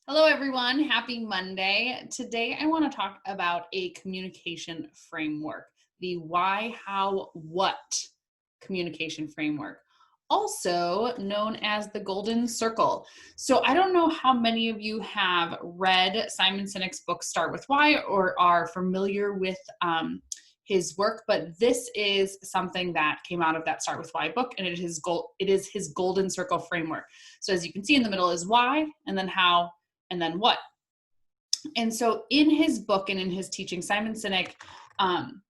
Hello, everyone. Happy Monday. Today, I want to talk about a communication framework, the why, how, what communication framework, also known as the Golden Circle. So, I don't know how many of you have read Simon Sinek's book, Start With Why, or are familiar with his work, but this is something that came out of that Start With Why book, and it is his Golden Circle framework. So, as you can see in the middle is why, and then how, and then what. And so in his book and in his teaching, Simon Sinek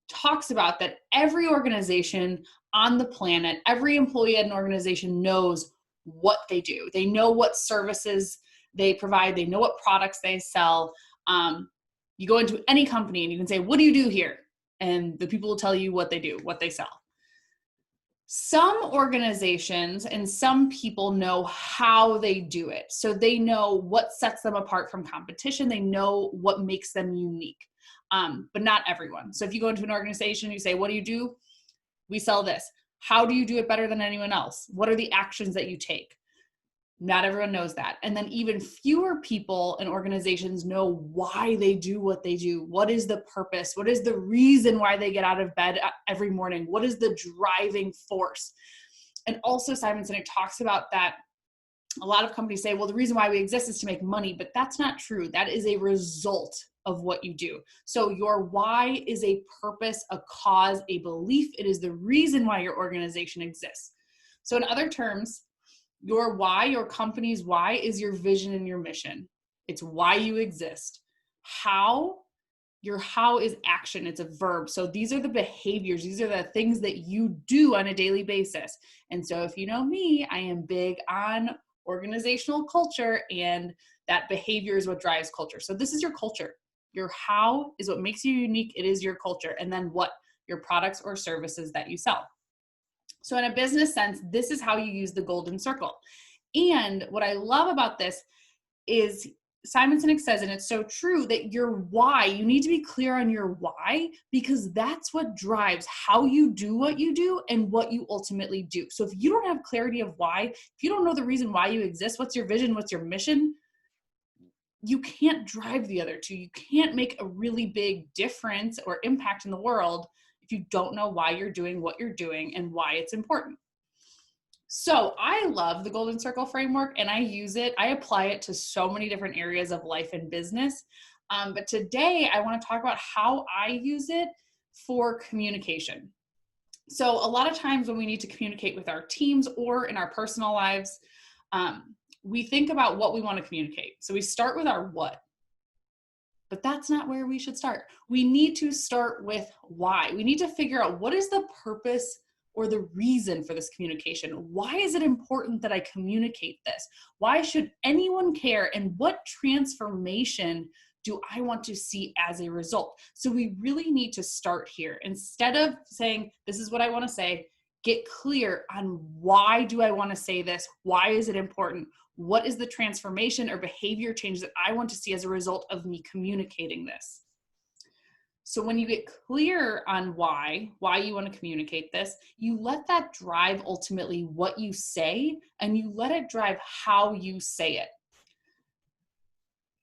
talks about that every organization on the planet, every employee at an organization knows what they do. They know what services they provide. They know what products they sell. You go into any company and you can say, what do you do here? And the people will tell you what they do, what they sell. Some organizations and some people know how they do it. So they know what sets them apart from competition. They know what makes them unique, but not everyone. So if you go into an organization, you say, what do you do? We sell this. How do you do it better than anyone else? What are the actions that you take? Not everyone knows that. And then even fewer people and organizations know why they do what they do. What is the purpose? What is the reason why they get out of bed every morning? What is the driving force? And also Simon Sinek talks about that a lot of companies say, well, the reason why we exist is to make money, but that's not true. That is a result of what you do. So your why is a purpose, a cause, a belief. It is the reason why your organization exists. So in other terms, your why, your company's why, is your vision and your mission. It's why you exist. How, your how is action. It's a verb. So these are the behaviors. These are the things that you do on a daily basis. And so if you know me, I am big on organizational culture, and that behavior is what drives culture. So this is your culture. Your how is what makes you unique. It is your culture. And then what? Your products or services that you sell. So in a business sense, this is how you use the Golden Circle. And what I love about this is Simon Sinek says, and it's so true, that your why, you need to be clear on your why, because that's what drives how you do what you do and what you ultimately do. So if you don't have clarity of why, if you don't know the reason why you exist, what's your vision, what's your mission, you can't drive the other two. You can't make a really big difference or impact in the world if you don't know why you're doing what you're doing and why it's important. So I love the Golden Circle framework, and I use it. I apply it to so many different areas of life and business. But today I want to talk about how I use it for communication. So a lot of times when we need to communicate with our teams or in our personal lives, we think about what we want to communicate. So we start with our what. But that's not where we should start. We need to start with why. We need to figure out what is the purpose or the reason for this communication. Why is it important that I communicate this? Why should anyone care? And what transformation do I want to see as a result? So we really need to start here. Instead of saying, this is what I want to say, get clear on why do I want to say this? Why is it important? What is the transformation or behavior change that I want to see as a result of me communicating this? So when you get clear on why you want to communicate this, you let that drive ultimately what you say, and you let it drive how you say it.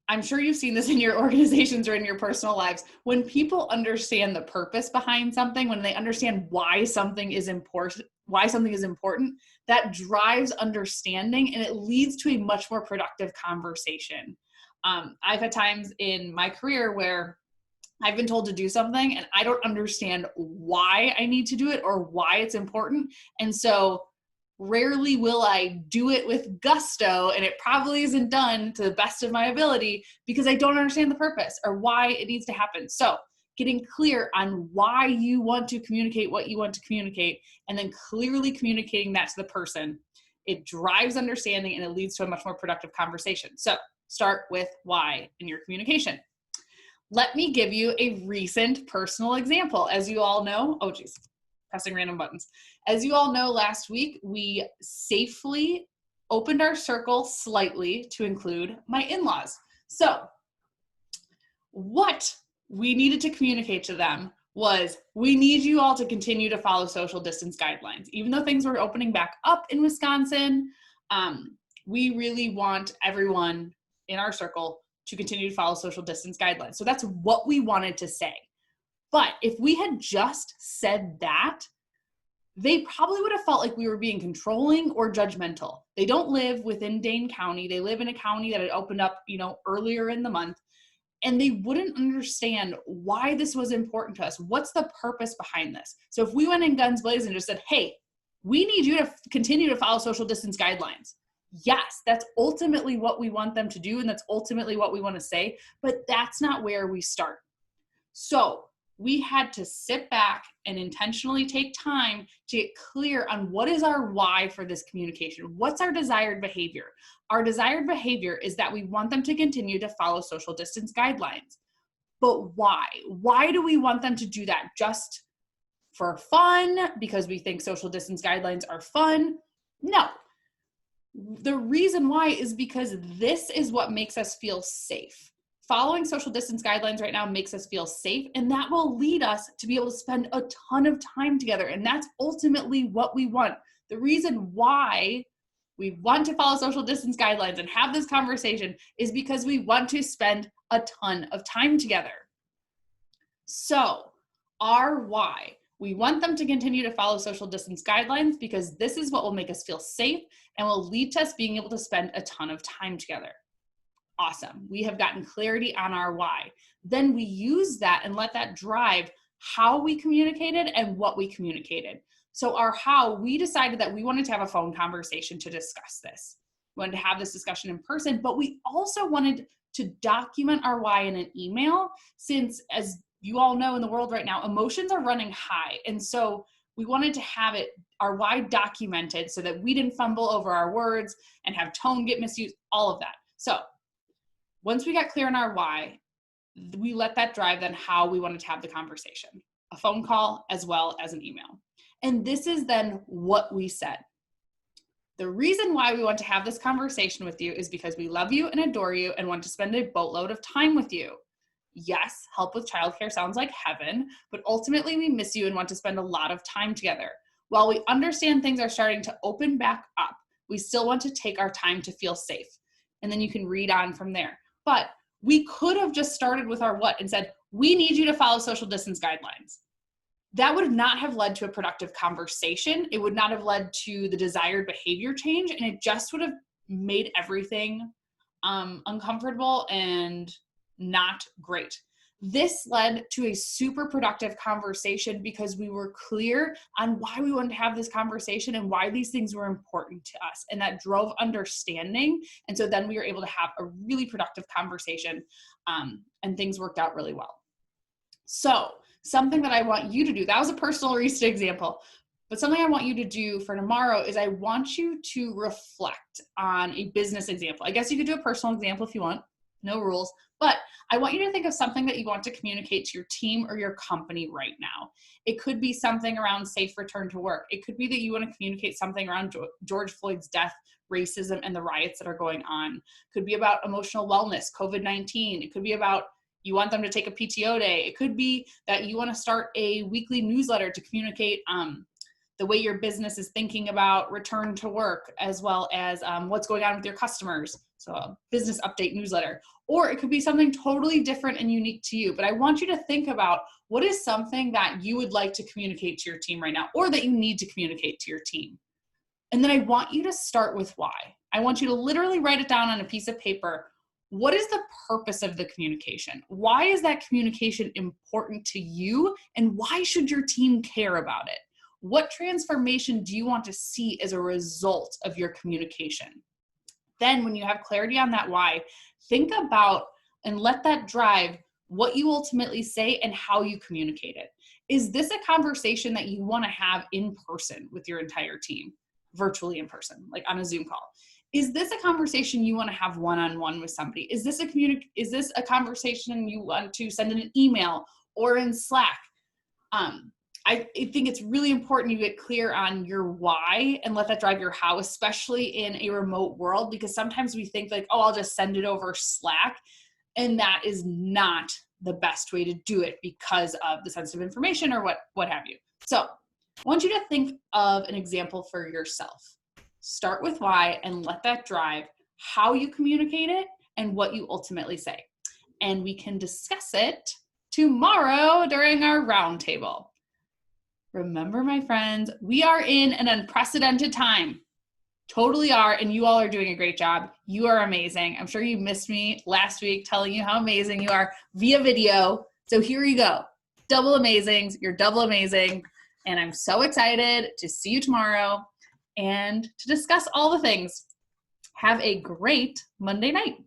I'm sure you've seen this in your organizations or in your personal lives. When people understand the purpose behind something, when they understand why something is important, that drives understanding, and it leads to a much more productive conversation. I've had times in my career where I've been told to do something and I don't understand why I need to do it or why it's important. And so rarely will I do it with gusto, and it probably isn't done to the best of my ability because I don't understand the purpose or why it needs to happen. So getting clear on why you want to communicate what you want to communicate, and then clearly communicating that to the person, it drives understanding and it leads to a much more productive conversation. So start with why in your communication. Let me give you a recent personal example. As you all know, pressing random buttons. As you all know, last week we safely opened our circle slightly to include my in-laws. So what we needed to communicate to them was, we need you all to continue to follow social distance guidelines. Even though things were opening back up in Wisconsin, we really want everyone in our circle to continue to follow social distance guidelines. So that's what we wanted to say. But if we had just said that, they probably would have felt like we were being controlling or judgmental. They don't live within Dane County. They live in a county that had opened up, earlier in the month, and they wouldn't understand why this was important to us. What's the purpose behind this? So if we went in guns blazing and just said, hey, we need you to continue to follow social distance guidelines. Yes, that's ultimately what we want them to do, and that's ultimately what we want to say, but that's not where we start. So we had to sit back and intentionally take time to get clear on what is our why for this communication. What's our desired behavior? Our desired behavior is that we want them to continue to follow social distance guidelines. But why? Why do we want them to do that? Just for fun? Because we think social distance guidelines are fun? No. The reason why is because this is what makes us feel safe. Following social distance guidelines right now makes us feel safe, and that will lead us to be able to spend a ton of time together. And that's ultimately what we want. The reason why we want to follow social distance guidelines and have this conversation is because we want to spend a ton of time together. So our why. We want them to continue to follow social distance guidelines because this is what will make us feel safe and will lead to us being able to spend a ton of time together. Awesome. We have gotten clarity on our why. Then we use that and let that drive how we communicated and what we communicated. So our how, we decided that we wanted to have a phone conversation to discuss this. We wanted to have this discussion in person, but we also wanted to document our why in an email since, as you all know, in the world right now, emotions are running high. And so we wanted to have our why documented so that we didn't fumble over our words and have tone get misused, all of that. So once we got clear on our why, we let that drive then how we wanted to have the conversation, a phone call as well as an email. And this is then what we said. The reason why we want to have this conversation with you is because we love you and adore you and want to spend a boatload of time with you. Yes, help with childcare sounds like heaven, but ultimately we miss you and want to spend a lot of time together. While we understand things are starting to open back up, we still want to take our time to feel safe. And then you can read on from there. But we could have just started with our what and said, we need you to follow social distance guidelines. That would not have led to a productive conversation. It would not have led to the desired behavior change, and it just would have made everything uncomfortable and not great. This led to a super productive conversation because we were clear on why we wanted to have this conversation and why these things were important to us. And that drove understanding. And so then we were able to have a really productive conversation and things worked out really well. So something that I want you to do, that was a personal Arista example, but something I want you to do for tomorrow is I want you to reflect on a business example. I guess you could do a personal example if you want, no rules, but I want you to think of something that you want to communicate to your team or your company right now. It could be something around safe return to work. It could be that you want to communicate something around George Floyd's death, racism, and the riots that are going on. It could be about emotional wellness, COVID-19. It could be about you want them to take a PTO day. It could be that you want to start a weekly newsletter to communicate the way your business is thinking about return to work, as well as what's going on with your customers. So a business update newsletter. Or it could be something totally different and unique to you. But I want you to think about what is something that you would like to communicate to your team right now, or that you need to communicate to your team. And then I want you to start with why. I want you to literally write it down on a piece of paper. What is the purpose of the communication? Why is that communication important to you? And why should your team care about it? What transformation do you want to see as a result of your communication? Then when you have clarity on that why, think about and let that drive what you ultimately say and how you communicate it. Is this a conversation that you want to have in person with your entire team, virtually in person, like on a Zoom call? Is this a conversation you want to have one-on-one with somebody? Is this a conversation you want to send in an email or in Slack? I think it's really important you get clear on your why and let that drive your how, especially in a remote world, because sometimes we think like, oh, I'll just send it over Slack. And that is not the best way to do it because of the sensitive information or what have you. So I want you to think of an example for yourself. Start with why and let that drive how you communicate it and what you ultimately say. And we can discuss it tomorrow during our roundtable. Remember, my friends, we are in an unprecedented time. Totally are, and you all are doing a great job. You are amazing. I'm sure you missed me last week telling you how amazing you are via video. So here you go. Double amazings. You're double amazing. And I'm so excited to see you tomorrow and to discuss all the things. Have a great Monday night.